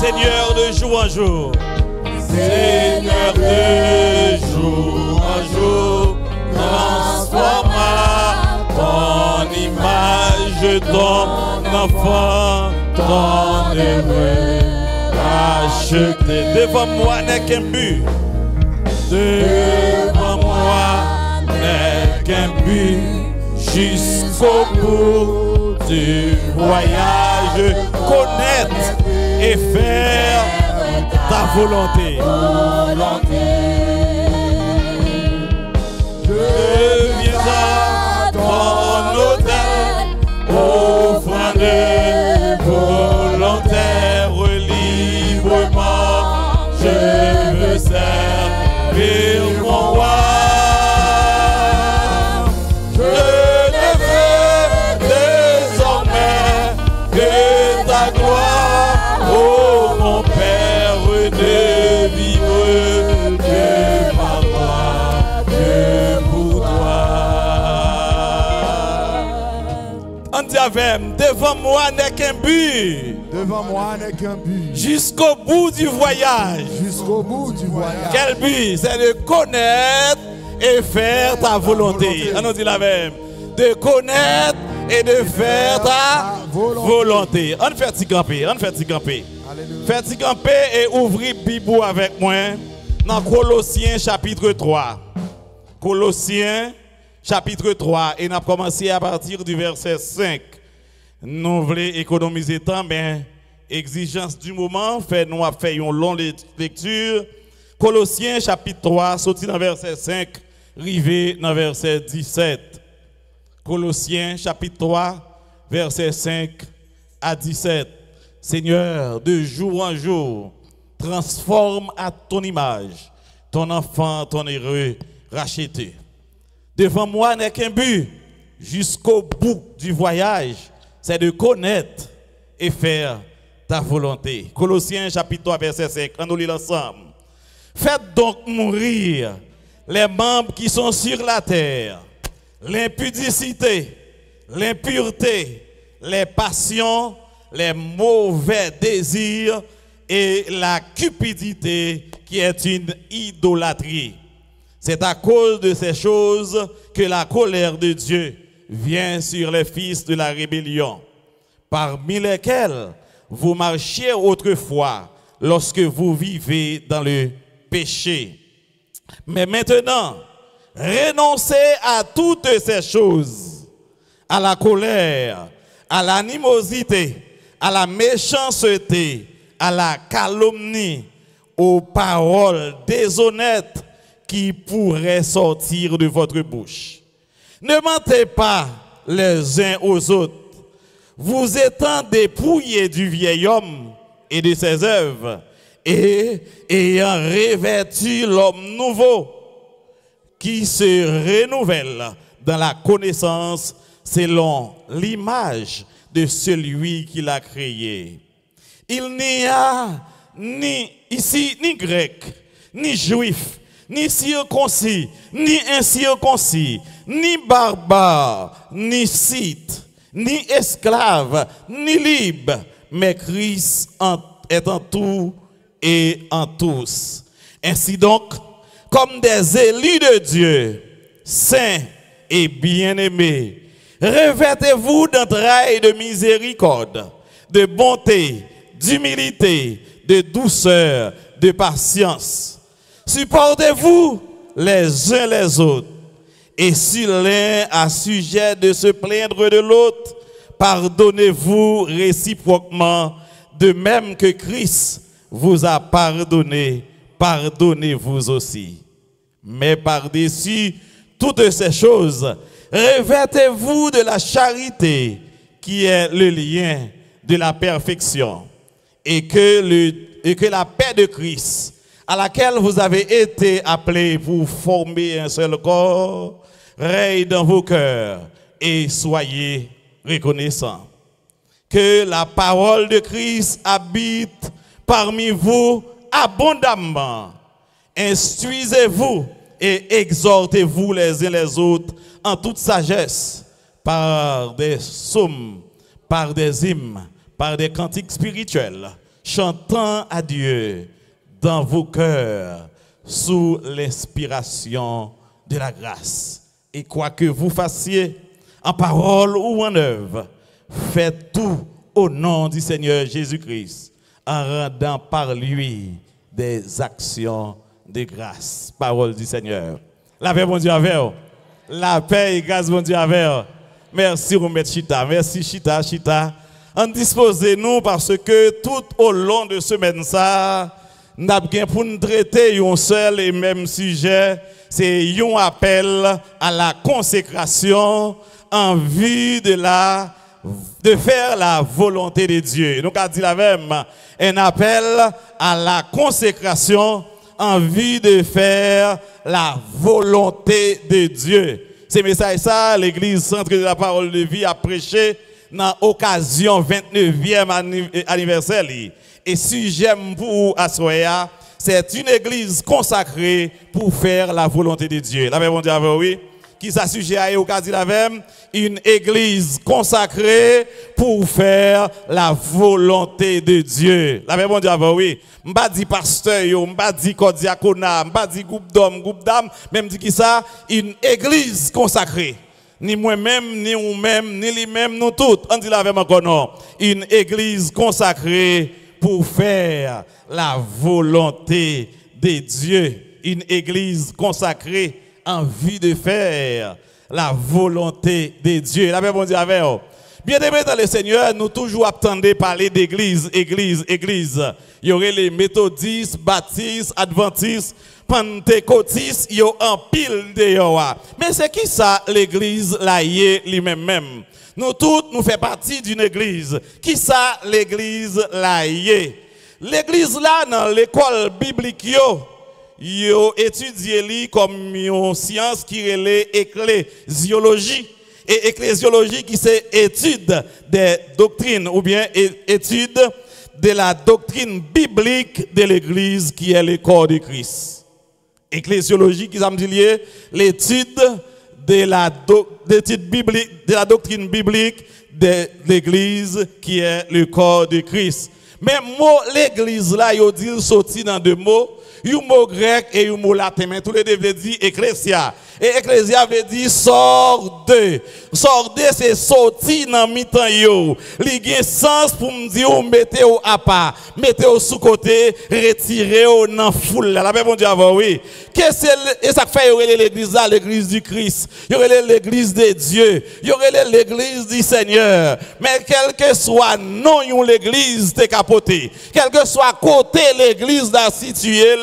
Seigneur de jour en jour. Seigneur de jour en jour, transforma ton image, ton enfant, ton heureux, racheté. Devant moi n'est qu'un but. Devant moi n'est qu'un but. Jusqu'au bout du voyage, connaître et faire ta volonté. Deviens ton autel, offrande volontaire, librement. Je veux servir mon roi. Je ne veux désormais que ta gloire, ô mon Père, de vivre que par toi, que pour toi. On dit avec, devant moi n'est qu'un but. Devant moi n'est qu'un but. Jusqu'au bout du voyage. Jusqu'au bout du voyage. Quel but? C'est de connaître et faire ta volonté. On nous dit la même. De connaître et de faire ta volonté. On fait t'y camper. On fait t'y camper. Faites t'y camper et ouvrez Bible avec moi dans Colossiens chapitre 3. Colossiens chapitre 3. Et on a commencé à partir du verset 5. Nous voulons économiser temps, mais exigence du moment fait nous a fait une longue lecture. Colossiens chapitre 3, sorti dans verset 5, rivé dans verset 17. Colossiens chapitre 3, verset 5 à 17. Seigneur, de jour en jour, transforme à ton image ton enfant, ton heureux, racheté. Devant moi n'est qu'un but, jusqu'au bout du voyage, c'est de connaître et faire ta volonté. Colossiens chapitre 3, verset 5, on nous lit ensemble. Faites donc mourir les membres qui sont sur la terre, l'impudicité, l'impureté, les passions, les mauvais désirs et la cupidité qui est une idolâtrie. C'est à cause de ces choses que la colère de Dieu vient sur les fils de la rébellion, parmi lesquels vous marchiez autrefois lorsque vous vivez dans le péché. Mais maintenant, renoncez à toutes ces choses, à la colère, à l'animosité, à la méchanceté, à la calomnie, aux paroles déshonnêtes qui pourraient sortir de votre bouche. Ne mentez pas les uns aux autres, vous étant dépouillés du vieil homme et de ses œuvres, et ayant revêtu l'homme nouveau, qui se renouvelle dans la connaissance selon l'image de celui qui l'a créé. Il n'y a ni ici ni grec, ni juif, ni circoncis, ni incirconcis, ni barbare, ni scythe, ni esclave, ni libre, mais Christ est en tout et en tous. Ainsi donc, comme des élus de Dieu, saints et bien-aimés, revêtez-vous d'entrailles de miséricorde, de bonté, d'humilité, de douceur, de patience. Supportez-vous les uns les autres, et si l'un a sujet de se plaindre de l'autre, pardonnez-vous réciproquement, de même que Christ vous a pardonné, pardonnez-vous aussi. Mais par-dessus toutes ces choses, revêtez-vous de la charité, qui est le lien de la perfection, et que la paix de Christ, à laquelle vous avez été appelés pour former un seul corps, règne dans vos cœurs et soyez reconnaissants. Que la parole de Christ habite parmi vous abondamment. Instruisez-vous et exhortez-vous les uns les autres en toute sagesse, par des psaumes, par des hymnes, par des cantiques spirituels, chantant à Dieu dans vos cœurs sous l'inspiration de la grâce. Et quoi que vous fassiez, en parole ou en œuvre, faites tout au nom du Seigneur Jésus-Christ, en rendant par lui des actions de grâce. Parole du Seigneur. La paix, mon Dieu, avec vous. La paix et grâce, mon Dieu, avec vous. Merci, Romet Chita. Merci, Chita. En disposez-nous parce que tout au long de ce semaine, ça, nous avons pour nous traiter un seul et même sujet. C'est un appel à la consécration en vue de faire la volonté de Dieu. Nous avons dit la même, un appel à la consécration en vue de faire la volonté de Dieu. C'est message ça, l'église Centre de la Parole de Vie a prêché dans l'occasion 29e anniversaire. Et sujet pour Assoya, c'est une église consacrée pour faire la volonté de Dieu. La même on dit oui. Qui ça sujet à occasion la même? Une église consacrée pour faire la volonté de Dieu. La même on dit oui. M'pa dit pasteur yo, m'pa dit diaconat, m'pa dit groupe d'hommes, groupe d'âmes, même dit qui ça? Une église consacrée. Ni moi-même, ni ou-même, ni lui-même, nous toutes. On dit la même encore non. Une église consacrée pour faire la volonté de Dieu. Une église consacrée en vue de faire la volonté de Dieu. La même on dit avec vous. Bien-aimés dans le Seigneur, nous toujours attendons parler d'église. Il y aurait les méthodistes, baptistes, adventistes, pentecôtistes, il y a un pile de yoa. Mais c'est qui ça l'église là lui-même? Nous tous, nous faisons partie d'une église. Qui ça l'église là? L'église là dans l'école biblique yo étudié comme une science qui est ecclésiologie. Et ecclésiologie qui c'est étude des doctrines ou bien étude de la doctrine biblique de l'église qui est le corps de Christ. Ecclésiologie qui ça me dit l'étude de la doctrine biblique de l'église qui est le corps de Christ. Mais mot l'église là yo dit sorti dans deux mots. Un mot grec et un mot latin, mais tous les deux veulent dire ecclésia. Et ecclésia veut dire sort de. Sort de, c'est sorti dans mi-temps yo. Li gen sens pour me dire, mettez au à part, mettez au sous-côté, retirez au dans foule. La paix, bon Dieu, oui. Qu'est-ce que ça fait, l'église là, l'église du Christ. Il y aurait l'église de Dieu. Il y aurait l'église du Seigneur. Mais quel que soit non l'église te capoté. Quel que soit côté l'église là située,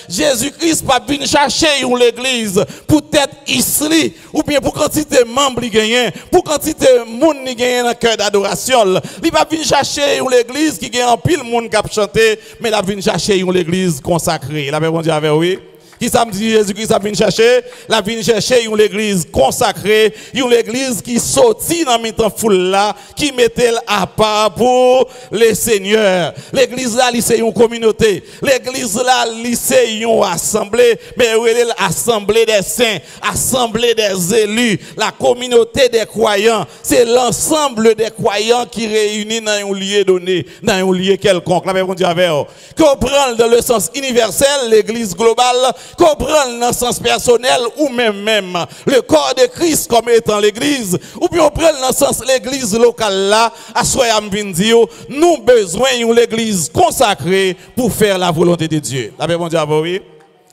Jésus-Christ pas venir chercher l'église pour être ici ou bien pour quantité de membres gagnent, pour quantité de monde qui gagne dans cœur d'adoration. Il pas venir chercher l'église qui gagne en pile monde qui a chanté, mais il venir chercher l'église consacrée. La paix bon Dieu avec oui. Qui ça me dit Jésus-Christ a venu chercher? La vient chercher une église consacrée, une église qui sortit dans le foule là, qui mettait à part pour les seigneurs. L'église là, c'est une communauté. L'église là, c'est une assemblée, mais elle est l'assemblée des saints, assemblée des élus, la communauté des croyants. C'est l'ensemble des croyants qui réunit dans un lieu donné, dans un lieu quelconque. La on dit avec eux. Comprendre dans le sens universel, l'église globale, comprendre dans le sens personnel ou même le corps de Christ comme étant l'église, ou bien on prend dans le sens l'église locale là, à Soyam Vindio, nous besoin d'une église consacrée pour faire la volonté de Dieu. La paix bon Dieu avec vous.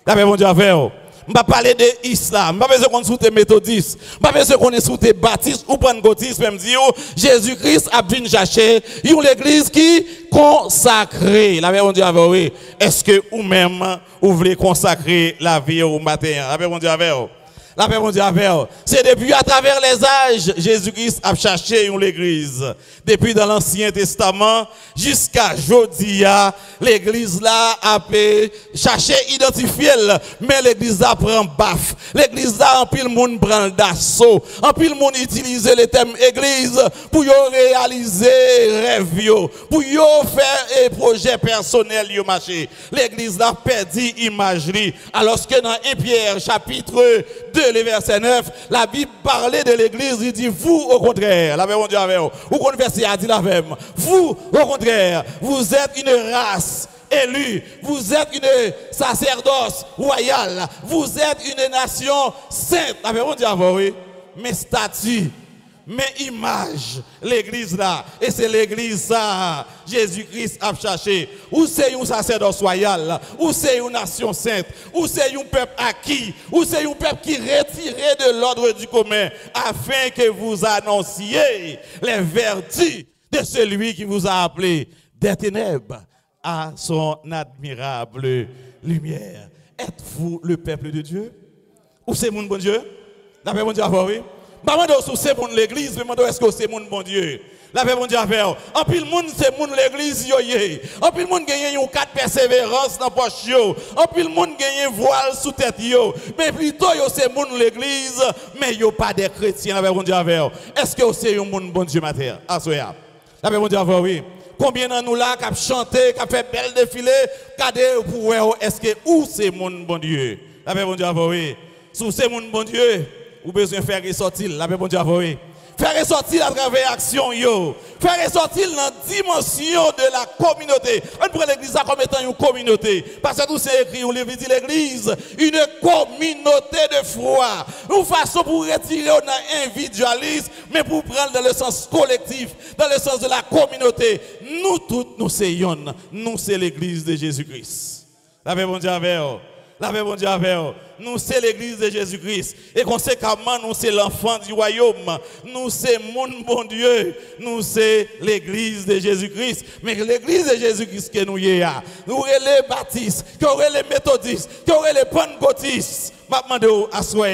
La paix bon Dieu avec vous. Je ne vais pas parler de l'islam, je ne vais pas besoin qu'on soit méthodiste, je ne vais pas besoin qu'on soit baptiste ou pentecôtiste, même dire Jésus-Christ a venu chercher une église qui consacrée. La paix bon Dieu avec vous. Est-ce que vous-même, vous voulez consacrer la vie au matin? La paix bon Dieu avec vous. La paix bon Dieu avec vous. C'est depuis à travers les âges, Jésus-Christ a cherché une église. Depuis dans l'Ancien Testament jusqu'à aujourd'hui, l'église là a cherché identifier, mais l'église là prend baf. L'église là en pile monde prend d'assaut. En pile monde utilise le thème église pour réaliser rêve, pour faire un projet personnel yo marché. L'église là perdu imagerie alors que dans 1 Pierre chapitre 2 2, le verset 9, la Bible parlait de l'église, il dit vous au contraire, la bon Dieu avec vous. Ou qu'on verset a dit la même. Vous au contraire, vous êtes une race élue, vous êtes une sacerdoce royale, vous êtes une nation sainte. La bon Dieu avec vous. Mes statuts, mes images, l'église là, et c'est l'église ça, Jésus-Christ a cherché. Ou c'est un sacerdoce royal, ou c'est une nation sainte, ou c'est un peuple acquis, ou c'est un peuple qui retiré de l'ordre du commun, afin que vous annonciez les vertus de celui qui vous a appelé des ténèbres à son admirable lumière. Êtes-vous le peuple de Dieu? Ou c'est mon bon Dieu? La paix bon Dieu avant, oui. Maman de c'est mon l'église, mais est-ce que c'est mon bon Dieu? La paix bon Dieu avant. En pile monde c'est mon l'église yoyé. En pile monde gagne un 4 persévérance dans poche yo. En pile monde gagne voile sous tête yo. Mais plutôt yo c'est mon l'église, mais yo pas des chrétiens. La paix bon Dieu avant. Est-ce que c'est un bon Dieu matin? Assoya. La paix bon Dieu avant, oui. Combien de nous là qui a chanté, qui a fait belle défilé, regardez pour est-ce que où c'est mon bon Dieu? La paix bon Dieu avant, oui. Sous c'est mon bon Dieu. Ou besoin de faire ressortir, la paix bon Dieu avoué. Faire ressortir à travers l'action, yo. Faire ressortir dans la dimension de la communauté. On prend l'église comme étant une communauté. Parce que tout c'est écrit, on dit l'église, une communauté de foi. Une façon pour retirer dans l'individualisme, mais pour prendre dans le sens collectif, dans le sens de la communauté. Nous tous, nous sommes, nous c'est l'église de Jésus-Christ. La paix bon Dieu avec vous. La paix bon Dieu avec vous. Nous c'est l'église de Jésus-Christ. Et conséquemment, nous c'est l'enfant du royaume. Nous c'est mon bon Dieu. Nous c'est l'église de Jésus-Christ. Mais l'église de Jésus-Christ que nous y a. Nous sommes les baptistes, nous sommes les méthodistes, nous sommes les pentecôtistes. Maintenant, à soi,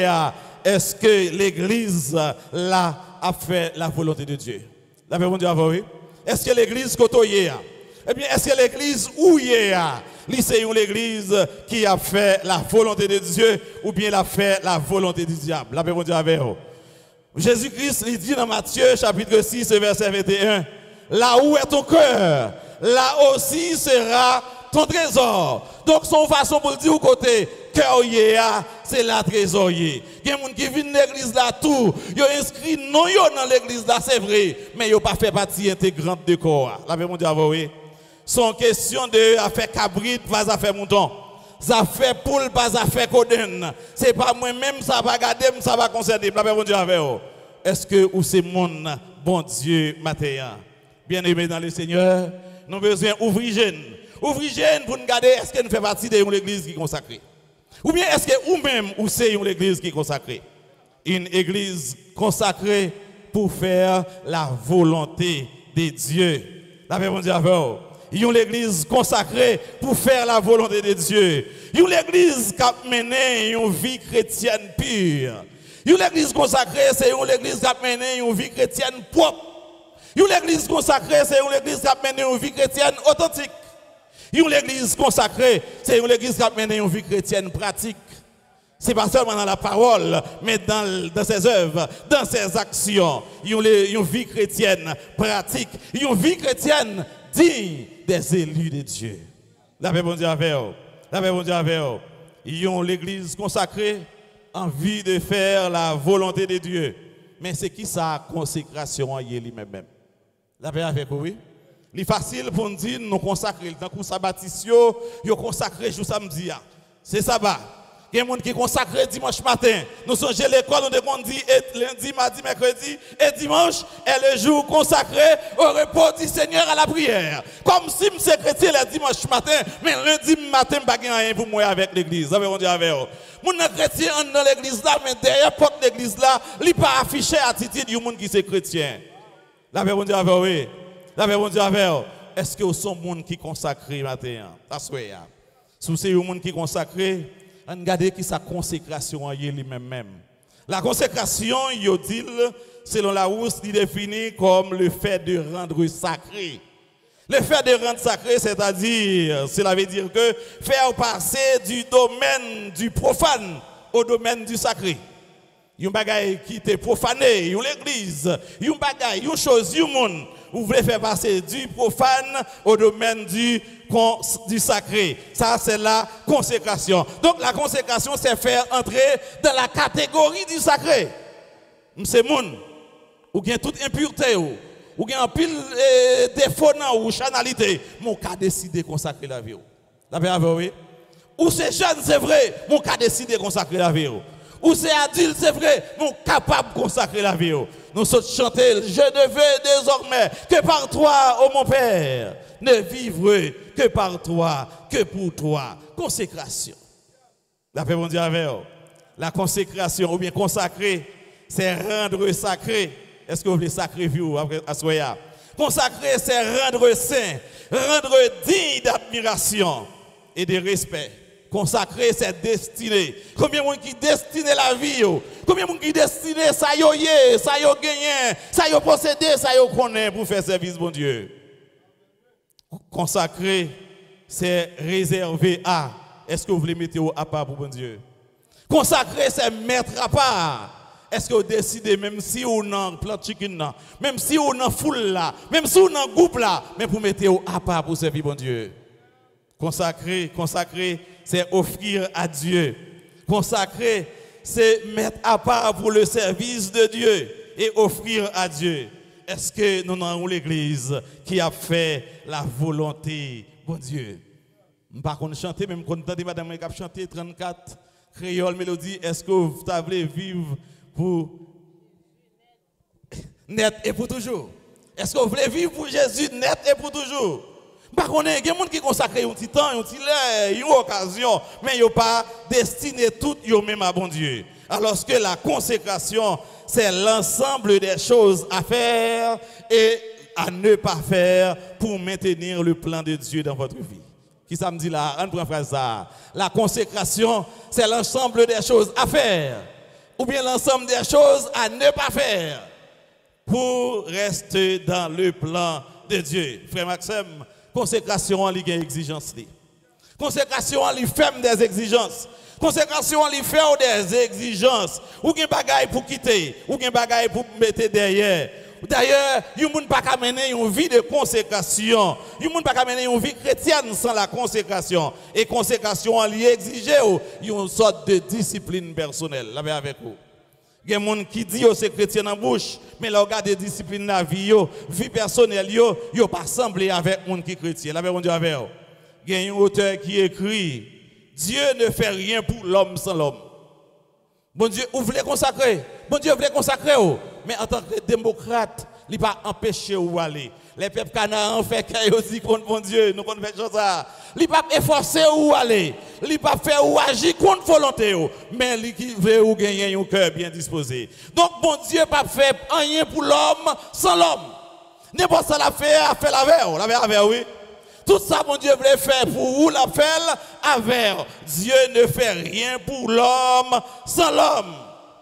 est-ce que l'église là a fait la volonté de Dieu? La paix bon Dieu avec vous. Est-ce que l'église côtoyée a? Eh bien, est-ce que l'église où il y a? C'est l'église qui a fait la volonté de Dieu ou bien elle a fait la volonté du diable. La paix bon Dieu avec vous. Jésus-Christ il dit dans Matthieu chapitre 6 verset 21, là où est ton cœur, là aussi sera ton trésor. Donc son façon pour dire au côté cœur c'est la trésorier. Il y a des gens qui viennent dans l'église là tout, ils ont inscrit non dans l'église là c'est vrai, mais ils n'ont pas fait partie intégrante de corps. La paix bon Dieu avec vous. Son question de affaire cabrit, pas affaire mouton. Ça fait poule, pas affaire coden. C'est pas moi-même, ça va garder, ça va concerner. La paix bon Dieu avec vous. Est-ce que ou c'est mon bon Dieu matin? Bien-aimé dans le Seigneur, nous avons besoin d'ouvrir jeune. Ouvrir jeune pour nous garder, est-ce que nous faisons partie de l'église qui est consacrée? Ou bien est-ce que ou-même, ou c'est une église qui est consacrée? Une église consacrée pour faire la volonté de Dieu. La paix bon Dieu avec vous. Ils ont l'église consacrée pour faire la volonté de Dieu. Ils ont l'église qui a mené une vie chrétienne pure. Ils ont l'église consacrée, c'est une église qui a mené une vie chrétienne propre. Ils ont l'église consacrée, c'est une église qui a mené une vie chrétienne authentique. Ils ont l'église consacrée, c'est une église qui a mené une vie chrétienne pratique. Ce n'est pas seulement dans la parole, mais dans ses œuvres, dans ses actions. Ils ont une vie chrétienne pratique. Ils ont une vie chrétienne digne des élus de Dieu. La paix bon Dieu avec vous. La paix bon Dieu avec vous. Ils ont l'église consacrée en vue de faire la volonté de Dieu. Mais c'est qui sa consécration à lui-même? La paix avec vous, oui. Il est facile pour nous dire nous consacrer. Dans le sabbatisio, nous consacrer jour samedi. C'est sabbat. Il y a des gens qui consacrent dimanche matin. Nous sommes à l'école, on dit lundi, mardi, mercredi et dimanche est le jour consacré au repos du Seigneur à la prière. Comme si je suis chrétien le dimanche matin, mais lundi matin, je n'ai pas rien pour moi avec l'église. Vous avez dit avec vous. Mon chrétien dans l'église là, mais derrière porte l'église là, il n'est pas affiché l'attitude du monde qui est chrétien. La paix bon Dieu avec vous. La paix bon Dieu avec vous. Est-ce que vous êtes un monde qui consacré matin? Si c'est un monde qui consacré, regardez qui sa consécration en lui-même. La consécration, il dit, selon la Rousse, il définit comme le fait de rendre sacré. Le fait de rendre sacré, c'est-à-dire, cela veut dire que faire passer du domaine du profane au domaine du sacré. Il y a un bagage qui était profané, il y a l'église, il y a un bagage, il y a une chose, il y a un monde. Vous voulez faire passer du profane au domaine du sacré. Ça, c'est la consécration. Donc, la consécration, c'est faire entrer dans la catégorie du sacré. C'est moun. Ou bien toute impureté, ou bien un pile défaut ou chanalité. Mon cas décidé de consacrer la vie. La paix avec oui. Ou c'est jeune, c'est vrai, mon cas décidé de consacrer la vie. Ou c'est adulte, c'est vrai, mon capable de consacrer la vie. Nous sommes chanter, je ne veux désormais que par toi, ô mon Père, ne vivre que par toi, que pour toi. Consécration. La paix, mon Dieu, avec vous. La consécration, ou bien consacrer, c'est rendre sacré. Est-ce que vous voulez sacrer vous à Soya? Consacrer, c'est rendre saint, rendre digne d'admiration et de respect. Consacrer, c'est destiner. Combien de monde qui destine la vie? Combien de monde qui destine ça yo yé, ça yo gagné, ça yo possédé, ça yo connaît pour faire service, bon Dieu. Consacrer, c'est réservé à. Est-ce que vous voulez mettre à part pour bon Dieu? Consacrer, c'est mettre à part. Est-ce que vous décidez, même si vous n'en plante chicken, même si vous n'en foule là, même si vous n'en groupe là, mais pour mettre à part pour servir bon Dieu? Consacrer, c'est offrir à Dieu. Consacrer, c'est mettre à part pour le service de Dieu et offrir à Dieu. Est-ce que nous avons l'église qui a fait la volonté, bon Dieu? Par contre, chanter, même quand on madame qui a chanté 34 créole mélodie, est-ce que vous voulez vivre pour net et pour toujours? Est-ce que vous voulez vivre pour Jésus net et pour toujours? Par contre, il y a des gens qui consacrent un petit temps, un petit lait, une occasion, mais ils n'ont pas destiné tout même à bon Dieu. Alors que la consécration, c'est l'ensemble des choses à faire et à ne pas faire pour maintenir le plan de Dieu dans votre vie. Qui ça me dit là? On prend phrase ça. La consécration, c'est l'ensemble des choses à faire ou bien l'ensemble des choses à ne pas faire pour rester dans le plan de Dieu. Frère Maxime, consécration en ligue exigence. Consécration en ligue ferme des exigences. Consécration en ligue fait des exigences. Ou gen bagaille pour quitter, ou gen bagaille pour mettre derrière. D'ailleurs, il ne peut pas mener une vie de consécration. Il ne peut pas mener une vie chrétienne sans la consécration. Et consécration en ligue exige une sorte de discipline personnelle. Là avec vous. Il y a des gens qui disent que c'est chrétien en bouche, mais là, regarde des disciplines dans la vie personnelle, ils ne pas semblé avec les gens qui sont chrétiens. Là, on dit avec vous. Il y a un auteur qui écrit Dieu ne fait rien pour l'homme sans l'homme. Bon Dieu, vous voulez consacrer. Bon Dieu, vous voulez consacrer. Mais en tant que démocrate, il n'a pas empêché où aller. Les peuples canadiens fait qu'ils disent contre mon Dieu, nous ne faisons pas ça. Il n'a pas efforcé où aller. Il n'a pas fait où agir contre volonté. Mais il veut ou gagner un cœur bien disposé. Donc, mon Dieu n'a pas fait rien pour l'homme sans l'homme. N'importe ça l'a fait la veille. La veille, oui. Tout ça, mon Dieu voulait faire pour vous, la fait avec. Dieu ne fait rien pour l'homme sans l'homme.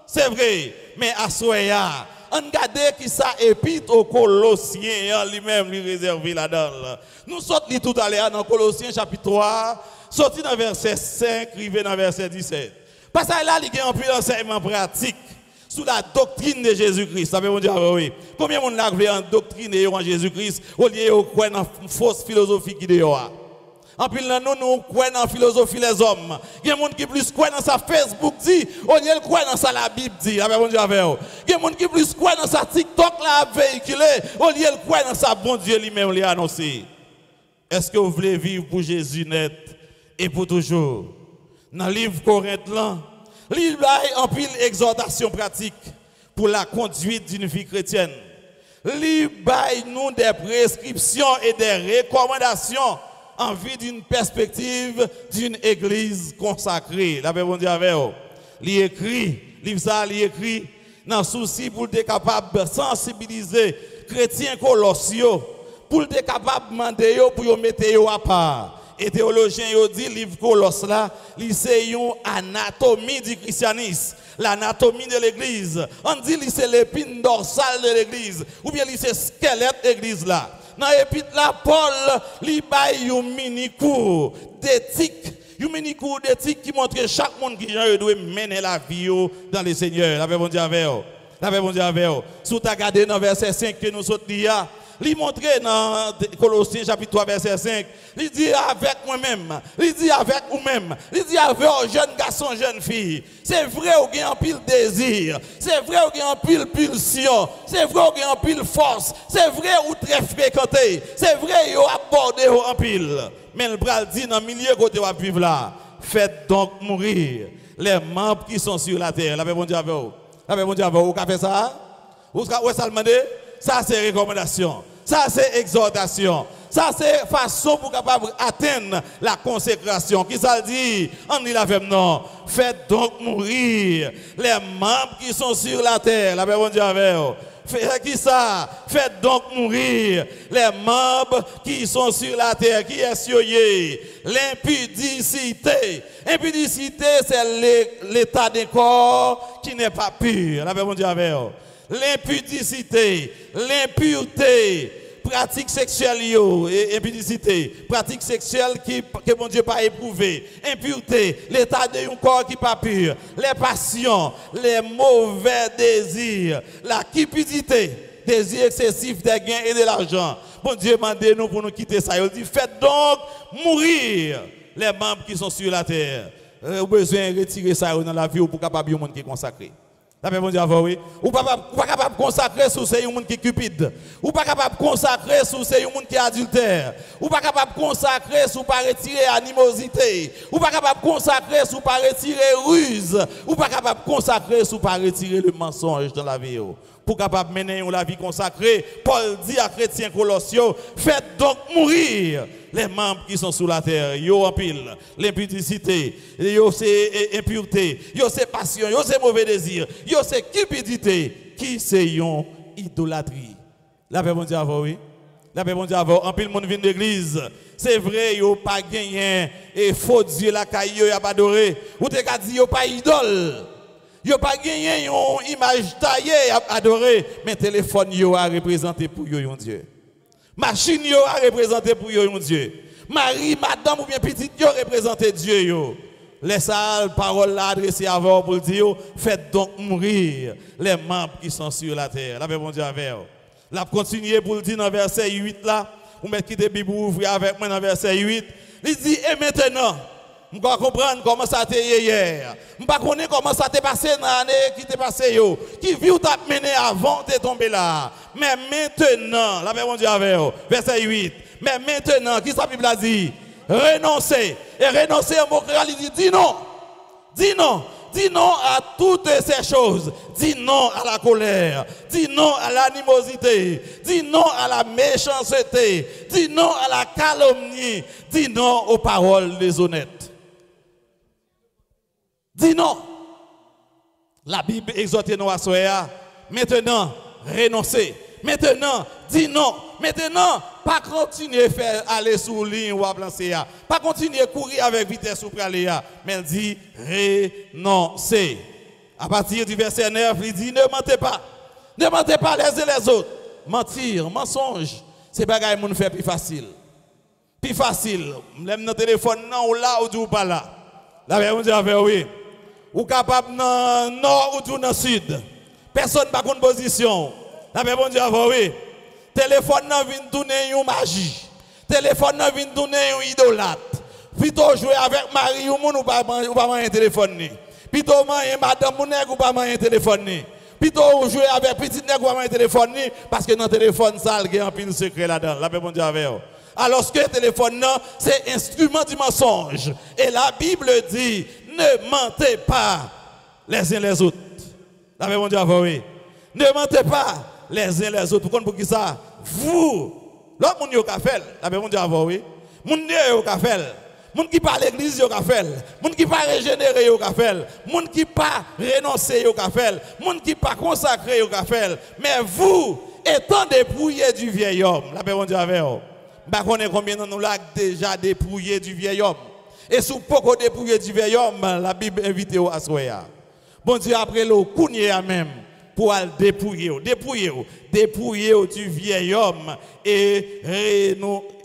C'est vrai. Mais à Soya, on regarde qui ça épître aux Colossiens lui-même lui réservé là-dedans. Nous sortons tout à l'heure dans Colossiens chapitre 3, sorti dans verset 5, arrivé dans verset 17. Parce que là, il y a un peu d'enseignement pratique sous la doctrine de Jésus-Christ. Ça veut dire oui. Combien de monde a en doctrine en Jésus-Christ au lieu de croire dans une fausse philosophie qui est en plus, nous croyons dans la philosophie des hommes. Il y a des gens qui plus croient dans sa Facebook dit, au lieu de croire dans sa la Bible dit. Il y a des gens qui plus croient dans sa TikTok là véhiculé, au lieu de croire dans sa bon Dieu lui-même lui annoncé. Est-ce que vous voulez vivre pour Jésus net et pour toujours? Dans le livre Corinthiens, il y a en pile exhortation pratique pour la conduite d'une vie chrétienne. Il y a nous des prescriptions et des recommandations en vue d'une perspective d'une église consacrée. La Bible dit avec vous. Il écrit, il écrit, dans le souci pour être capable de sensibiliser chrétiens colossiaux, pour être capable de demander pour mettre à part. Et théologiens dit, livre Colosse là, c'est une anatomie du christianisme, l'anatomie de l'église. On dit c'est l'épine dorsale de l'église, ou bien c'est le squelette de l'église là. Dans l'épître là, Paul, il baille un mini cours d'éthique. Un mini cours d'éthique qui montre que chaque monde qui doit mener la vie dans le Seigneur. La Bible dit avec vous. La Bible dit avec vous. Si vous regardez dans verset 5 que nous sommes là, il montre dans Colossiens chapitre 3 verset 5, il dit avec moi-même, il dit avec vous-même, il dit avec jeunes garçons, jeunes filles. C'est vrai qu'il y a un pile désir, c'est vrai qu'il y a un pile pulsion, c'est vrai qu'il y a un pile force, c'est vrai ou très fréquenté, c'est vrai qu'il y a abordé un pile. Mais le bras dit dans le milieu côté où vivre là, faites donc mourir les membres qui sont sur la terre. La paix bon Dieu avec vous. La paix bon Dieu avec vous. Vous avez fait ça? Vous avez ça demandé? Ça c'est recommandation. Ça c'est exhortation. Ça c'est façon pour capable atteindre la consécration. Qui ça dit? On dit la même non. Faites donc mourir les membres qui sont sur la terre. La paix bon Dieu avec vous. Faites qui ça? Faites donc mourir les membres qui sont sur la terre. Qui est sur l'impudicité. Impudicité, c'est l'état des corps qui n'est pas pur. La paix bon Dieu avec vous. L'impudicité, l'impureté, pratique sexuelle et impudicité, pratique sexuelle que mon Dieu pas éprouvé, impureté, l'état d'un corps qui pas pur, les passions, les mauvais désirs, la cupidité, désir excessif des gains et de l'argent. Bon Dieu demandez-nous pour nous quitter ça. Il dit faites donc mourir les membres qui sont sur la terre. Vous avez besoin de retirer ça dans la vie pour capable de monde qui est consacré. La paix bon Dieu avant oui. Ou pas capable de consacrer sous c'est un monde qui est cupide. Ou pas capable de consacrer sous c'est un monde qui est adultère. Ou pas capable de consacrer sous pas retirer animosité. Ou pas capable de consacrer sous pas retirer ruse. Ou pas capable de consacrer sous pas retirer le mensonge dans la vie. Pour capable mener la vie consacrée, Paul dit à chrétiens Colossiens, faites donc mourir les membres qui sont sous la terre. Yo en pile, l'impudicité, yo c'est impureté, yo c'est passion, yo c'est mauvais désir, yo c'est cupidité, qui c'est yon idolâtrie. La paix bon Dieu avant oui. La paix bon Dieu avant. En pile monde vient d'église. C'est vrai, yo pas gagné et faux Dieu la caille yo a pas adoré. Ou te ka dit yo pas idole. Yo pas gagné une image taillée à adorer, mais téléphone yo a représenté pour yo un Dieu. Machine yo a représenté pour yo un Dieu. Marie, madame ou bien petite yo représenté Dieu yo. Laisse la parole là adressée à vous pour dire faites donc mourir les membres qui sont sur la terre. La paix bon Dieu avec vous. La continuer pour le dire dans verset 8 là, vous mettez quitter Bible ouvrir avec moi dans verset 8. Il dit et maintenant je ne comprends comment ça t'est hier. Je ne connais pas comment ça t'est passé dans l'année qui t'est passé. Qui vit ou t'a mené avant de tomber là. Mais maintenant, la paix mon Dieu avec vous. Verset 8. Mais maintenant, qui sa Bible a dit? Renoncer. Et renoncer en mot créole, il dit dis non. Dis non. Dis non à toutes ces choses. Dis non à la colère. Dis non à l'animosité. Dis non à la méchanceté. Dis non à la calomnie. Dis non aux paroles déshonnêtes. Dis non. La Bible exhorte nous à soya. Maintenant, renoncer. Maintenant, dis non. Maintenant, pas continuer à faire aller sous ligne ou à blancer. Pas continuer à courir avec vitesse ou praler. Mais elle dit renoncer. À partir du verset 9, il dit ne mentez pas. Ne mentez pas les uns les autres. Mentir, mensonge, c'est pas que moun fait plus facile. Plus facile. Même dans téléphone, non, ou là, ou pas là. Là, on dit oui. Ou capable dans nord ou dans sud. Personne n'a pas de position. Là, bon Dieu, oui. Téléphone n'a vient tourner une magie. Téléphone n'a vient tourner une idolâtre. Plutôt jouer avec Marie ou moun ou pas un téléphone. Plutôt manger madame ou nèg ou pas un téléphone. Plutôt jouer avec petit nèg ou pas un téléphone parce que dans le téléphone ça il y a un pile secret là-dedans. Là, bon Dieu, avec vous. Alors que le téléphone, c'est instrument du mensonge. Et la Bible dit, ne mentez pas les uns les autres. La Bible dit, oui. Ne mentez pas les uns les autres. Pour qui ça? Vous, l'autre monde qui a fait, la Bible dit, oui. Moun qui a fait, moun qui pas l'église qui a fait, moun qui pas régénéré qui a fait, moun qui pas renoncé qui a fait, moun qui pas consacré qui a fait. Mais vous, étant dépouillés du vieil homme, la Bible dit, oui. Je ne sais pas combien nous l'avons déjà dépouillé du vieil homme. Et sous beaucoup dépouillé du vieil homme, la Bible invite à soya. Bon Dieu, après le cougner à même, pour dépouiller du vieil homme et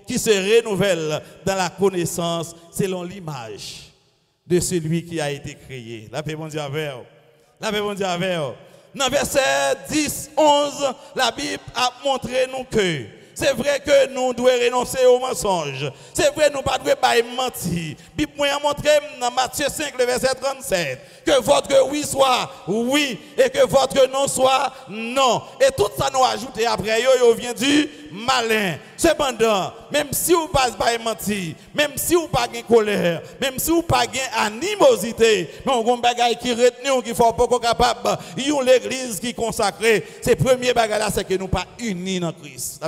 qui se renouvelle dans la connaissance selon l'image de celui qui a été créé. La paix, bon Dieu, avec vous. La paix, bon Dieu, avec vous. Dans verset 10, 11, la Bible a montré nous que C'est vrai que nous devons renoncer au mensonge. C'est vrai que nous ne devons pas mentir. Bible m'a montré dans Matthieu 5, le verset 37, que votre oui soit oui et que votre non soit non. Et tout ça nous ajoute après, yo vient du malin. Cependant, même si vous ne pas mentir, même si vous pas de colère, même si vous pas de animosité, mais on a un bagage qui retenu, qui faut pas capable, il y a l'église qui est consacrée. C'est le premier bagage là, c'est que nous pas unis dans Christ.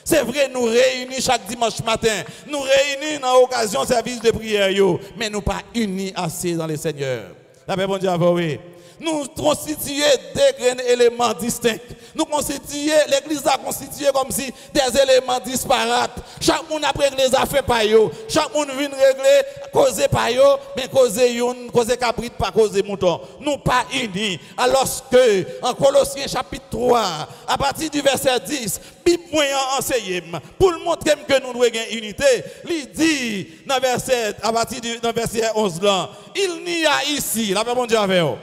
C'est vrai, nous réunis chaque dimanche matin, nous réunis dans l'occasion service de prière, mais nous pas unis assez dans le Seigneur. La paix, bon Dieu, oui. Nous constituons des éléments distincts. Nous constituons, l'église a constitué comme si des éléments disparates. Chaque monde a réglé les affaires par eux. Chaque monde vient régler, causer par eux, mais causer cabrit, pas causer mouton. Nous pas unis. Alors que, en Colossiens chapitre 3, à partir du verset 10, Bible moyen enseigné, pour le montrer que nous devons avoir unité, il dit, dans verset, à partir du verset 11 là, il n'y a ici, la paix, bon Dieu, avec vous.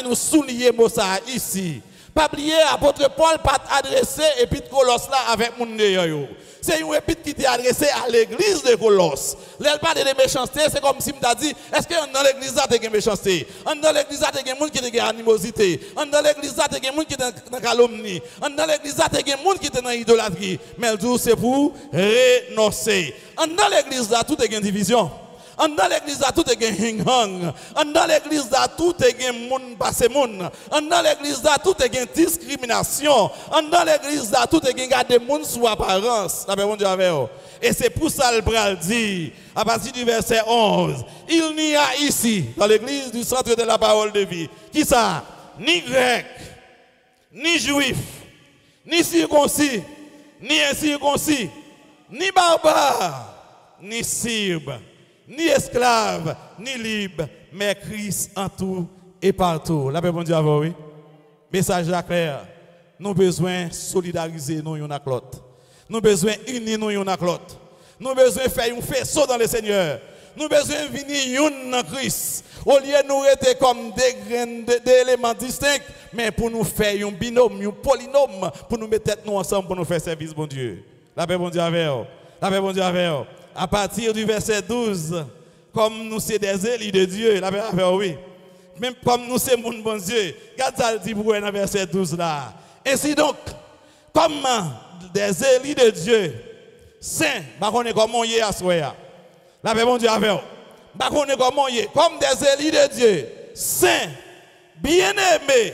Nous souligner ça ici. Pas oublier, apôtre Paul pas adressé épître Colosse là avec mon yo. C'est une épître qui était adressée à l'église de Colosse. Là, elle parle de méchanceté, c'est comme si m'a dit, est-ce que dans l'église là tu as méchanceté? Dans l'église là tu as des gens qui ont animosité. Dans l'église là tu as des gens qui sont dans calomnie. Dans l'église là tu as des gens qui sont dans idolâtrie. Mais elle dit c'est pour renoncer. Dans l'église là tout est une division. Dans l'église, tout est hing-hang. Dans l'église, tout est moun passé moun. Dans l'église, tout est discrimination. Dans l'église, tout est garder moun sous apparence. Et c'est pour ça le bral dit, à partir du verset 11, il n'y a ici, dans l'église du centre de la parole de vie, qui ça? Ni grec, ni juif, ni circoncis, ni incirconcis, ni barbare, ni sirbe, ni esclave, ni libre, mais Christ en tout et partout. La paix, bon Dieu, oui. Message là clair. Nous avons besoin de solidariser nous avec l'autre. Nous avons besoin d'unir nous avec l'autre. Nous avons besoin de faire un faisceau dans le Seigneur. Nous avons besoin de venir un dans Christ. Au lieu de nous rester comme des éléments distincts, mais pour nous faire un binôme, un polynôme, pour nous mettre nous ensemble pour nous faire service, bon Dieu. La paix, bon Dieu, avec vous. La paix, bon Dieu, avec vous. À partir du verset 12, comme nous sommes des élus de Dieu, la paix, oui. Même comme nous sommes mon bon Dieu, regarde ça dit pour dans verset 12 là. Ainsi donc, comme des élus de Dieu, saints, on est comme on y est à soi. La paix, bon Dieu, avec vous. On est comme on y est, comme des élus de Dieu, saints, bien-aimés,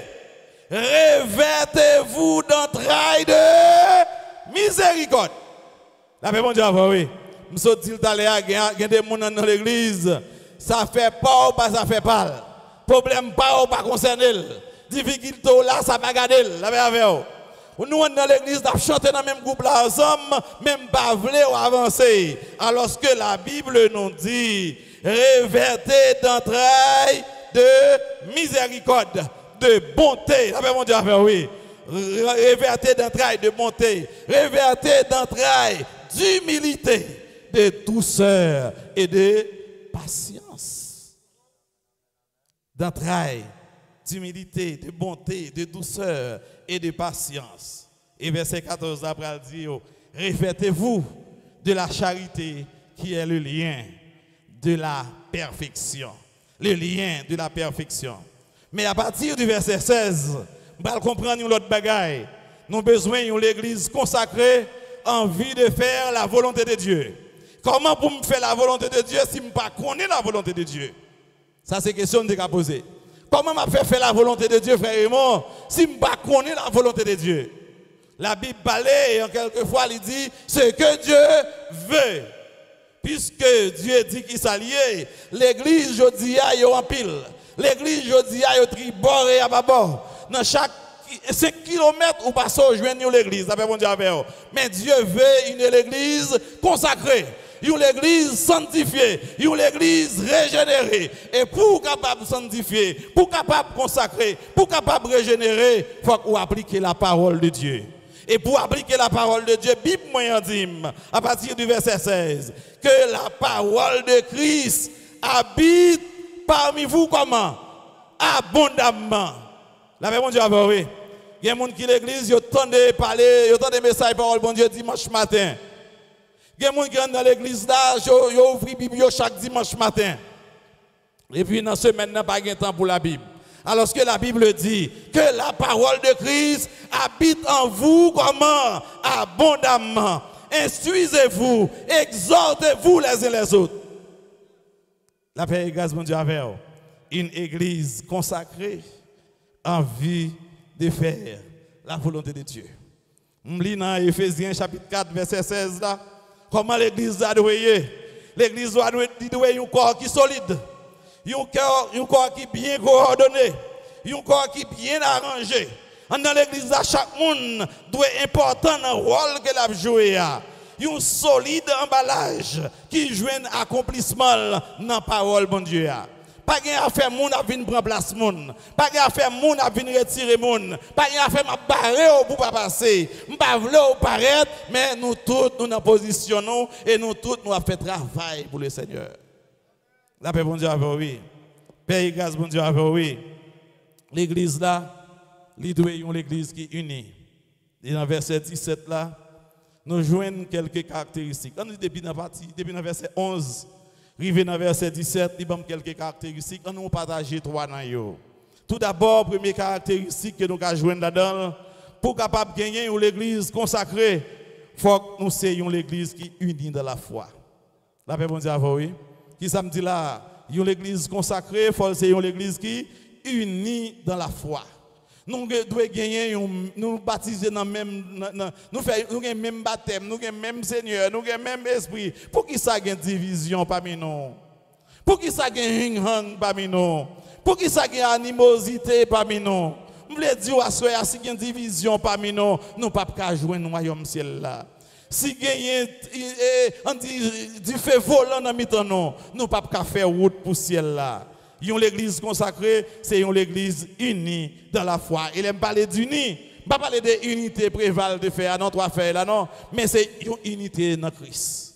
revêtez-vous d'entrailles de miséricorde. La paix, bon Dieu, avec vous, oui. Je me dis tout à l'heure, il y a des gens dans l'église, ça fait pas ou pas ça fait pas. Problème pas ou pas concerné. Difficulté là, ça va garder. La paix avec vous. Nous, dans l'église, nous chantons dans le même groupe là ensemble, même pas voulu avancer. Alors que la Bible nous dit, revêtez d'entrailles de miséricorde, de bonté. La paix, mon Dieu, avec vous, oui. Revêtez d'entrailles de bonté, revêtez d'entrailles d'humilité, de douceur et de patience. D'entrailles, d'humilité, de bonté, de douceur et de patience. Et verset 14 après il dit, revêtez-vous de la charité qui est le lien de la perfection. Le lien de la perfection. Mais à partir du verset 16, nous allons comprendre une autre bagaille. Nous avons besoin d'une église consacrée en vue de faire la volonté de Dieu. Comment pour me faire la volonté de Dieu si je ne connais pas la volonté de Dieu? Ça, c'est une question que je vais poser. Comment je faire la volonté de Dieu, frère Raymond, si je ne connais pas la volonté de Dieu? La Bible parle et en quelques fois, il dit ce que Dieu veut. Puisque Dieu dit qu'il s'allie, l'église, je dis, il y a en pile. L'église, je dis, il y a tribord et à bâbord. Dans chaque 5 km, ou pas joindre l'église. Mais Dieu veut une église consacrée, une église sanctifiée, une église régénérée. Et pour capable sanctifier, pour capable consacrer, pour capable régénérer, il faut qu'on applique la parole de Dieu. Et pour appliquer la parole de Dieu, Bible moyen dit, à partir du verset 16, que la parole de Christ habite parmi vous comment? Abondamment. La paix, mon Dieu, oui. Il y a des gens qui l'église, ils entendent parler, ils entendent des messages parole bon Dieu dimanche matin. Il y a des gens qui rentrent dans l'église là, ils ouvrent la Bible chaque dimanche matin. Et puis dans la semaine, il n'y a pas de temps pour la Bible. Alors que la Bible dit que la parole de Christ habite en vous comment? Abondamment. Instruisez-vous, exhortez-vous les uns les autres. La paix et grâce, mon Dieu, avec une église consacrée en vie de faire la volonté de Dieu. Je lis dans Éphésiens chapitre 4, verset 16 là, comment l'église doit être. L'église doit être un corps qui est solide, un corps qui est bien coordonné, un corps qui est bien arrangé. Dans l'église, chaque monde doit être important dans le rôle qu'elle a joué. Un solide emballage qui joue un accomplissement dans la parole de Dieu. Pas de affaire moun a venir prendre place moun. Pas de affaire moun a venir retirer moun. Pas de affaire m'a barrer pour pas passer. M'pa vle ou paraître, mais nous tous nous nous positionnons et nous tous nous avons fait travail pour le Seigneur. La paix bon Dieu avec oui. Paix et grâce bon Dieu avec oui. L'église là, l'église qui est unie. Et dans verset 17 là, nous joignons quelques caractéristiques. On dit depuis dans verset 11, arrivé dans verset 17, il y a quelques caractéristiques. On nous partage trois dans yo. Tout d'abord, première caractéristique que nous avons joindre là-dedans, pour capable gagner une église consacrée, il faut que nous soyons l'église qui est unie dans la foi. La paix bon Dieu avec oui. Qui ça me dit là, une église consacrée, il faut que nous l'église qui est unie dans la foi. Nous devons gagner, nous baptiser dans même, nous avons le même baptême, nous avons le même Seigneur, nous avons le même esprit. Pour qui ça y a une division parmi nous? Pour qui ça y a une hang parmi nous? Pour qui ça y a une animosité parmi nous? Je voulais dire à ce qu'il y a une division parmi nous, nous ne pouvons pas jouer dans le royaume ciel là. Si on dit du feu volant dans le nous ne pouvons pas faire route pour le ciel là. L'église consacrée, c'est une église unie dans la foi. Il aime parler d'unie. Pas parler d'unité prévale de faire, non, trois faire là, non. Mais c'est une unité dans Christ.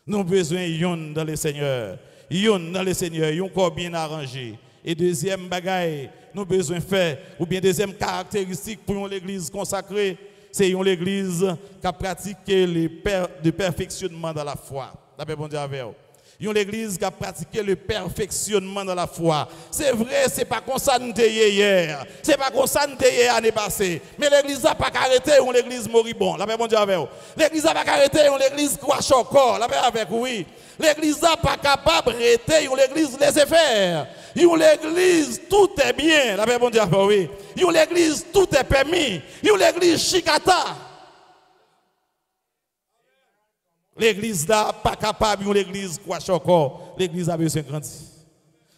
Nous avons besoin d'une dans le Seigneur. Une dans le Seigneur, un corps bien arrangé. Et deuxième bagaille, nous avons besoin de faire, ou bien deuxième caractéristique pour une église consacrée, c'est une église qui a pratiqué le perfectionnement dans la foi. La paix bon Dieu avec vous. Une église qui a pratiqué le perfectionnement dans la foi. C'est vrai, c'est pas comme ça nous hier. C'est pas comme ça nous hier l'année passée. Mais l'église n'a pas arrêté une église moribonde. La paix bon Dieu avec vous. L'église n'a pas arrêté une église qui a encore. La paix avec oui. L'église n'a pas capable d'arrêter une église laisser faire. Une église tout est bien. La paix bon Dieu avec oui. Une église tout est permis. Une église chicata. L'église là, pas capable, une église quoi encore. L'église a besoin de grandir.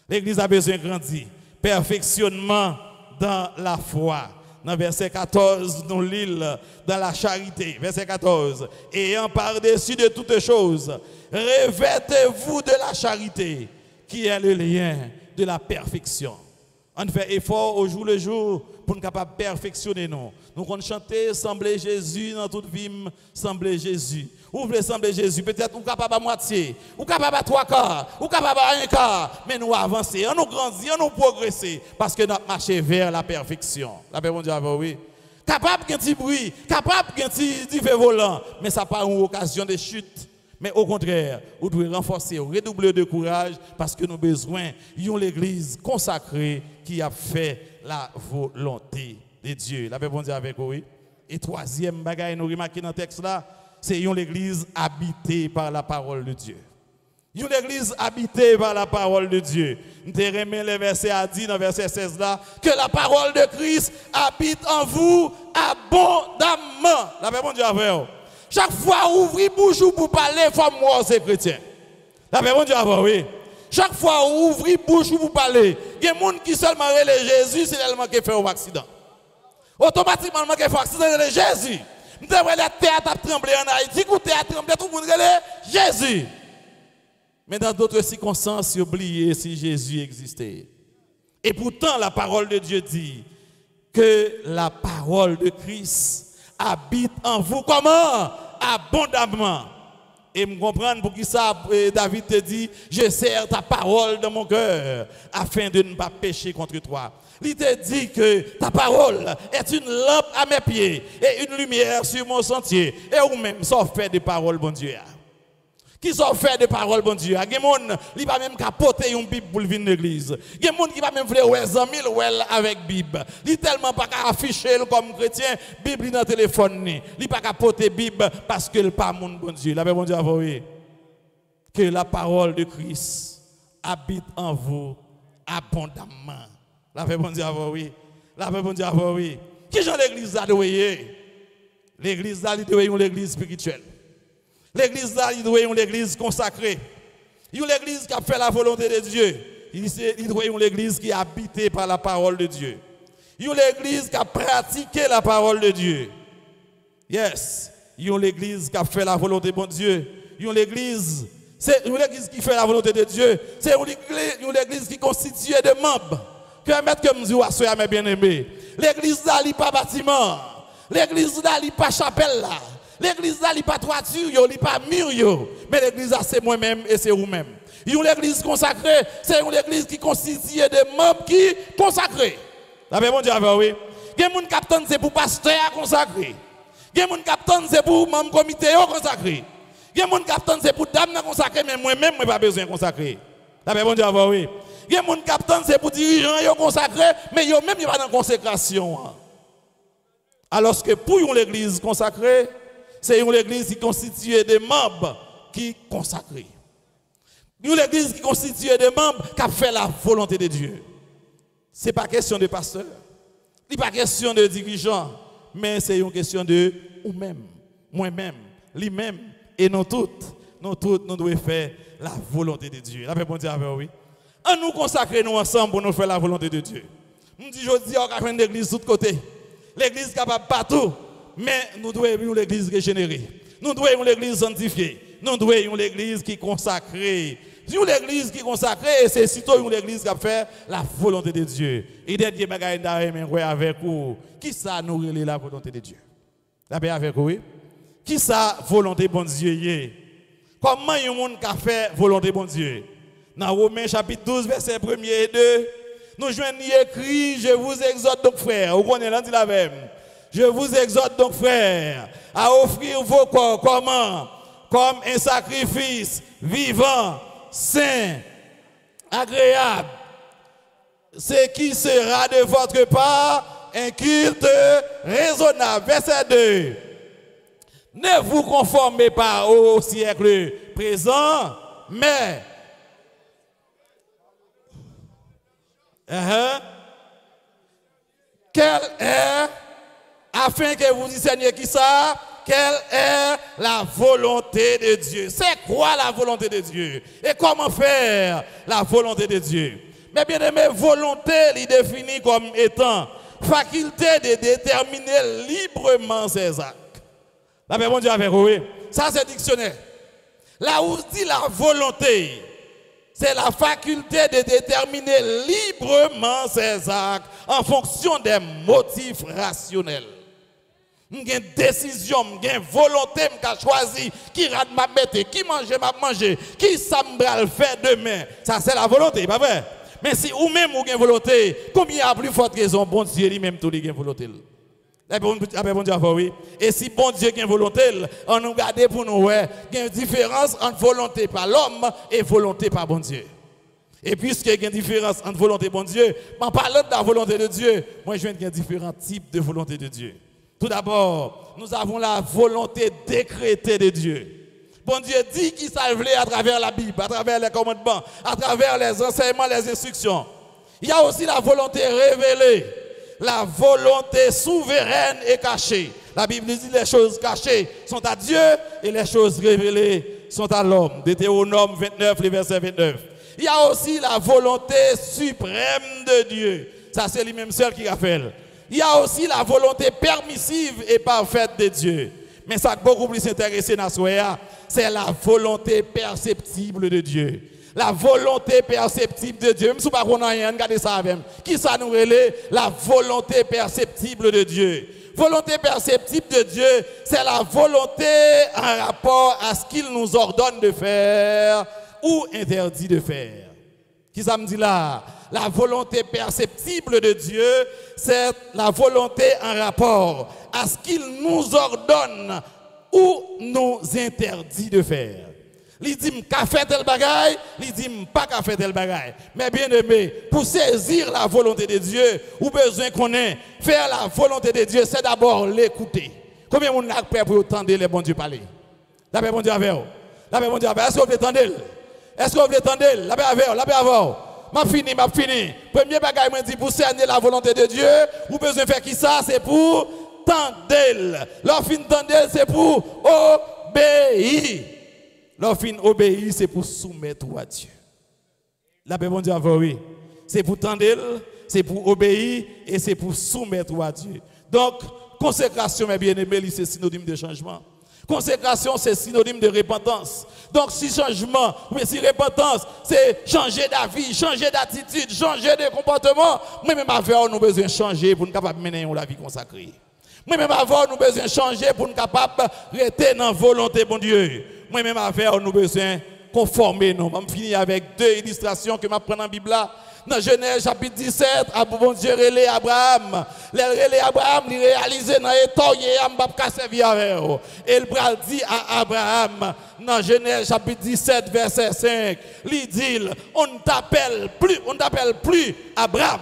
L'église a besoin de grandir. Perfectionnement dans la foi. Dans verset 14, nous lisons dans la charité. Verset 14. Ayant par-dessus de toutes choses, revêtez-vous de la charité, qui est le lien de la perfection. On fait effort au jour le jour pour nous capables de perfectionner nous. Nous allons chanter, sembler Jésus dans toute vie, sembler Jésus. Ou voulez sembler Jésus, peut-être ou capable à moitié, ou capable à trois quarts, ou capable à un quart, mais nous avançons, nous grandissons, nous progressons, parce que nous marchons vers la perfection. La paix bon Dieu avec oui. Capable d'un petit bruit, capable d'un petit feu volant, mais ça n'a pas une occasion de chute. Mais au contraire, vous devez renforcer, redoubler de courage, parce que nous avons besoin d'une église consacrée qui a fait la volonté de Dieu. La paix bon Dieu avec oui. Et troisième bagaille, nous remarquons dans le texte là, c'est une église habitée par la parole de Dieu. Une église habitée par la parole de Dieu. Nous te remet le verset à dire dans le verset 16 là, que la parole de Christ habite en vous abondamment. La paix bon Dieu avec vous. Chaque fois ouvrez bouche pour parler, il faut moi c'est chrétien. La paix bon Dieu avec oui. Chaque fois ouvrez bouche pour parler, il y a des gens qui seulement relèvent Jésus, c'est tellement qui fait un accident. Automatiquement, qui fait un accident, c'est Jésus. Nous devons le théâtre à trembler en Haïti, le théâtre à trembler, tout le monde relève Jésus. Mais dans d'autres circonstances, oubliez si Jésus existait. Et pourtant, la parole de Dieu dit que la parole de Christ habite en vous comment? Abondamment. Et me comprendre pour qui ça David te dit, je serre ta parole dans mon cœur afin de ne pas pécher contre toi. Il te dit que ta parole est une lampe à mes pieds et une lumière sur mon sentier. Et ou même ça fait des paroles, bon Dieu. Qui sont fait des paroles, bon Dieu. Il y a des gens qui pas même capoter une Bible pour venir à l'église. Il y a des gens qui pas même vouloir ouais amis avec Bible. Il tellement pas afficher comme chrétien Bible dans le téléphone ni. Il pas capoter Bible parce que le pas mon bon Dieu. La bon Dieu a voulu que la parole de Christ habite en vous abondamment. La bon Dieu a voulu. La bon Dieu a voulu. Qui sont l'église là doit l'église là doit une église spirituelle. L'église là, il doit être une église consacrée. Une église qui a fait la volonté de Dieu. Il doit être une église qui est habitée par la parole de Dieu. Une église qui a pratiqué la parole de Dieu. Yes. Une église qui a fait la volonté de Dieu. Une église, c'est une église qui fait la volonté de Dieu. C'est une église qui constitue de membres. Permettez que je vous soyez mes bien-aimés. L'église là, il n'est pas bâtiment. L'église là, il n'est pas chapelle là. L'église là, il n'est pas toiture, il n'est pas mur, mais l'église là, c'est moi-même et c'est vous-même. Une église consacrée, c'est une église qui constitue de membres qui consacrés. La paix, mon Dieu, oui. Il y a des gens qui attendent, c'est pour pasteur consacré. Il y a des gens qui attendent, c'est pour membre comité consacré. Il y a des gens qui attendent, c'est pour dame consacré, mais moi-même, je n'ai pas besoin de consacrer. La paix, mon Dieu, oui. Il y a des gens qui attendent, c'est pour dirigeants consacrés, mais eux-mêmes, ils ne sont pas dans la consécration. Alors que pour une église consacrée, c'est une église qui constitue des membres qui consacrés. Une église qui constitue des membres qui a fait la volonté de Dieu. Ce n'est pas question de pasteur, ce n'est pas question de dirigeant, mais c'est une question de vous-même, moi-même, lui-même, et nous toutes, nous devons faire la volonté de Dieu. La paix, bon Dieu, oui. En nous consacrer nous ensemble pour nous faire la volonté de Dieu. Je dis, on a une église de tous côtés. L'église capable partout. Mais nous devons une église régénérée. Nous devons une église sanctifiée. Nous devons une église qui est consacrée. Une église qui est consacrée, c'est surtout une église qui a fait la volonté de Dieu. Et dernier bagage avec vous. Qui ça nous relève la volonté de Dieu? La paix avec vous? Qui ça volonté bon Dieu? Comment un monde qui a fait volonté bon Dieu? Dans Romains chapitre 12, verset 1 et 2, nous joignons écrit, je vous exhorte donc frères, vous connaissez l'un dit la même. Je vous exhorte donc, frères, à offrir vos corps comme un sacrifice vivant, saint, agréable, ce qui sera de votre part un culte raisonnable. Verset 2. Ne vous conformez pas au siècle présent, mais quelle est, afin que vous discerniez qui ça, quelle est la volonté de Dieu. C'est quoi la volonté de Dieu? Et comment faire la volonté de Dieu? Mais bien aimé, volonté, il définit comme étant faculté de déterminer librement ses actes. La paix, bon Dieu, avec vous. Ça, c'est dictionnaire. Là où dit la volonté, c'est la faculté de déterminer librement ses actes en fonction des motifs rationnels. J'ai une décision, j'ai une volonté, j'ai choisi qui rate ma bête, qui mange ma manger, qui ça me faire demain. Ça, c'est la volonté, pas vrai? Mais si ou même vous avez une volonté, combien y a plus forte raison, bon Dieu lui-même tout lui a une volonté. Bon Dieu, oui. Et si bon Dieu a une volonté, on nous garde pour nous, il y a une différence entre volonté par l'homme et volonté par bon Dieu. Et puisqu'il y a une différence entre volonté et bon Dieu, en parlant de la volonté de Dieu, moi je viens qu'il y a différents types de volonté de Dieu. Tout d'abord, nous avons la volonté décrétée de Dieu. Bon Dieu dit qu'il s'avait à travers la Bible, à travers les commandements, à travers les enseignements, les instructions. Il y a aussi la volonté révélée, la volonté souveraine et cachée. La Bible dit que les choses cachées sont à Dieu et les choses révélées sont à l'homme. Deutéronome 29, le verset 29. Il y a aussi la volonté suprême de Dieu. Ça, c'est lui-même seul qui a fait. Il y a aussi la volonté permissive et parfaite de Dieu. Mais ça qui beaucoup plus intéressé dans ce c'est la volonté perceptible de Dieu. La volonté perceptible de Dieu. Même si vous ne regardez ça avec. Qui ça nous relève? La volonté perceptible de Dieu. Volonté perceptible de Dieu, c'est la volonté en rapport à ce qu'il nous ordonne de faire ou interdit de faire. Qui ça me dit là? La volonté perceptible de Dieu, c'est la volonté en rapport à ce qu'il nous ordonne ou nous interdit de faire. Il dit qu'à faire tel bagaille, il dit pas qu'à faire tel bagaille. Mais bien aimé, pour saisir la volonté de Dieu, ou besoin qu'on ait, faire la volonté de Dieu, c'est d'abord l'écouter. Combien de monde est prêt pour entendre les bons Dieu parler? La paix bon Dieu avec vous. La paix bon Dieu avec vous. Est-ce que vous entendez? Est-ce que vous entendez? La paix avec vous. La paix avec vous. M'a fini. Premier bagaille, moi dit pour cerner la volonté de Dieu, ou besoin faire qui ça? C'est pour tendre. Leur fin tendre, c'est pour obéir. Leur fin obéir, c'est pour soumettre à Dieu. La paix bon Dieu avec vous. C'est pour tendre, c'est pour obéir et c'est pour soumettre à Dieu. Donc, consécration, mes bien-aimés, c'est synonyme de changement. Consécration, c'est synonyme de repentance. Donc, si changement, mais si repentance, c'est changer d'avis, changer d'attitude, changer de comportement, moi-même, avec nous, besoin de changer pour nous capables de mener la vie consacrée. Moi-même, avec nous, besoin de changer pour nous capables de rester dans la volonté de Dieu. Moi-même, avec nous, besoin de conformer nous. Je vais finir avec deux illustrations que je prends dans la Bible. Dans Genèse chapitre 17, bon Dieu relève Abraham. Le relève Abraham, il réalise dans l'état, il a pas servir avec eux. Et il dit à Abraham, dans Genèse chapitre 17, verset 5, il dit, on ne t'appelle plus Abraham,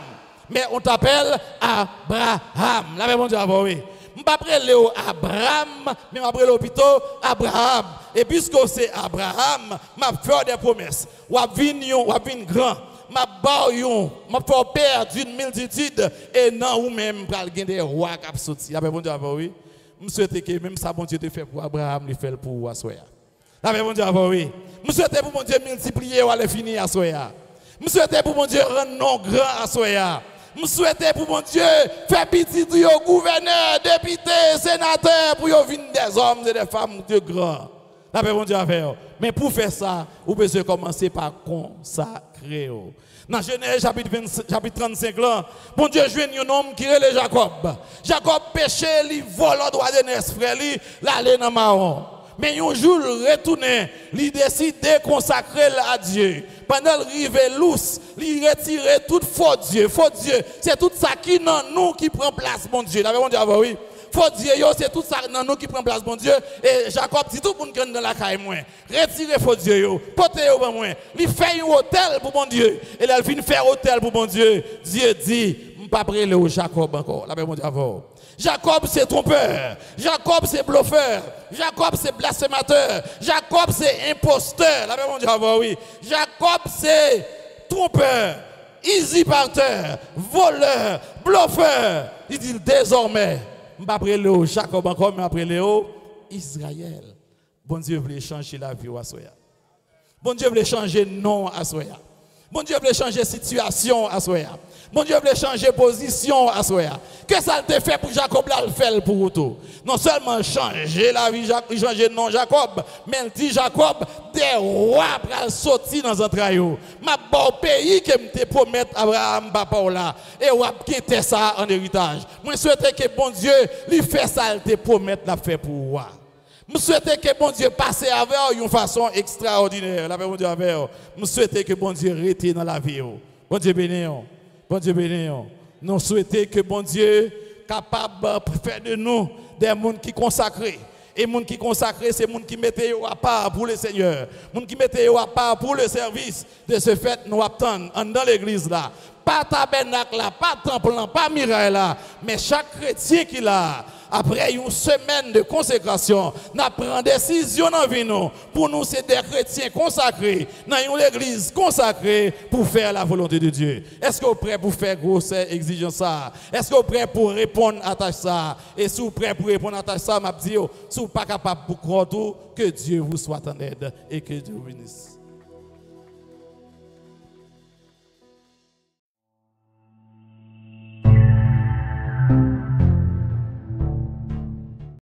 mais on t'appelle Abraham. La même Dieu avant oui. Je ne pas appeler Abraham, mais je appeler plutôt Abraham. Et puisque c'est Abraham, je vais faire des promesses. Je vais venir grand. Ma baillon, ma fait père d'une multitude et non ou même pral gen des rois qui sorti. La bon Dieu oui. Je souhaite que même ça bon Dieu te fait pour Abraham, il fait pour Asoya. La bon Dieu oui. Je souhaite pour mon Dieu multiplier ou aller finir Asoya. Je souhaite pour mon Dieu rendre non grand Asoya. Je souhaite pour mon Dieu faire petit yo gouverneur, député, sénateur pour yo venir des hommes et des femmes de grands. La bon Dieu mais pour faire ça, vous devez commencer par consacrer. Dans Genèse chapitre 35, là, bon Dieu joue un homme qui est Jacob. Jacob péché, il vole le droit de nos frères, il allait dans Maron. Mais un jour, il retourne, il décide de consacrer à Dieu. Pendant qu'il arrive lousse, il retire tout faux Dieu. Faux Dieu, c'est tout ça qui dans nous qui prend place, mon Dieu. La bon Dieu, oui. Faux Dieu, c'est tout ça dans nous qui prend place, mon Dieu. Et Jacob dit tout le monde qui est dans la caille, moi. Retirez faux Dieu, portez-le pour moi. Il fait un hôtel pour mon Dieu. Et là, il vient faire un hôtel pour mon Dieu. Dieu dit, je ne vais pas parler au Jacob encore. La bon Dieu, Jacob, c'est trompeur. Jacob, c'est bluffeur. Jacob, c'est blasphémateur. Jacob, c'est imposteur. La bon Dieu, oui. Jacob, c'est trompeur, usurpateur, voleur, bluffeur. Il dit désormais, je ne vais pas appeler Jacob encore, mais appeler Israël. Bon Dieu voulait changer la vie à Soya. Bon Dieu voulait changer nom à Soya. Bon Dieu voulait changer situation à Soya. Bon Dieu voulait changer position à Soya. Qu'est-ce que ça te fait pour Jacob là, le fait pour tout? Non seulement changer la vie, changer le nom Jacob, mais il dit Jacob, des rois pour sortir dans un traîneau. Ma bon pays que me te promet Abraham papa là et ou quitter ça en héritage. Moi souhaite que bon Dieu lui fait ça, il te promet la fait pour moi. Je souhaite que bon Dieu passe avec d'une façon extraordinaire. La bon Dieu avec. Je souhaite que bon Dieu reste dans la vie. Bon Dieu béni. Bon Dieu béni. Nous souhaitons que bon Dieu capable de faire de nous des mondes qui consacrés. Et les gens qui consacrés, c'est les gens qui mettent à part pour le Seigneur. Les gens qui mettent à part pour le service. De ce fait, nous attendons dans l'église là. Pas tabernacle là, pas temple là, pas miraille là. Mais chaque chrétien qui l'a. Après une semaine de consécration, nous prenons des décisions dans la vie. Pour nous, c'est des chrétiens consacrés, dans une église consacrée pour faire la volonté de Dieu. Est-ce que vous êtes prêts pour faire grosse exigence? Est-ce que vous êtes prêts pour répondre à tâche ça? Et si vous êtes prêts pour répondre à tâche ça, je dis, si vous n'êtes pas capable de croire tout, que Dieu vous soit en aide et que Dieu vous bénisse.